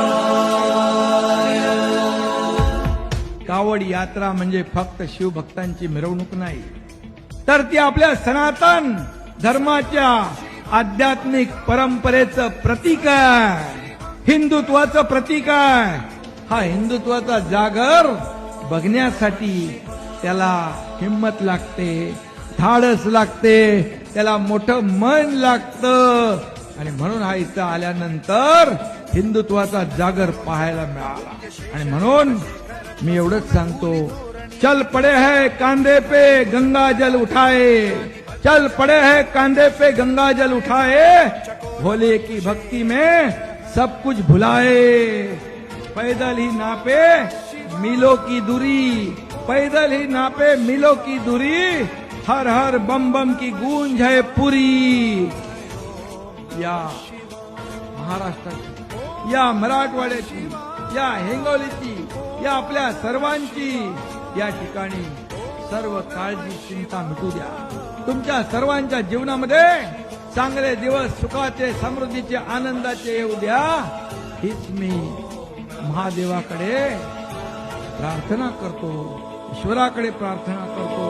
शिवाय। कावड यात्रा म्हणजे फक्त शिवभक्तांची मिरवणूक नाही, तर ती आपल्या सनातन धर्माच्या आध्यात्मिक परंपरेचं प्रतीक आहे, हिंदुत्वाचं प्रतीक आहे। हा हिंदुत्वाचा जागर बघण्यासाठी त्याला हिम्मत लागते, धाडस लागते, त्याला मोठं मन लागतं, आणि म्हणून हा इथं आल्यानंतर हिंदुत्वाचा जागर पाहायला मिळाला। आणि म्हणून मी एवढंच सांगतो, चल पड़े है कांधे पे गंगा जल उठाए, चल पड़े है कांधे पे गंगा जल उठाए, भोले की भक्ति में सब कुछ भुलाए। पैदल ही नापे मीलों की दूरी, पैदल ही नापे मीलों की दूरी, हर हर बम बम की गूंज है पूरी। या महाराष्ट्राची, या मराठवाड्याची, या हिंगोलीची, या आपल्या सर्वांची या ठिकाणी सर्व काळजी चिंता मिटू द्या। तुमच्या सर्वांच्या जीवनामध्ये चांगले दिवस, सुखाचे, समृद्धीचे, आनंदाचे येऊ द्या, हीच मी महादेवाकडे प्रार्थना करतो, ईश्वराकडे प्रार्थना करतो।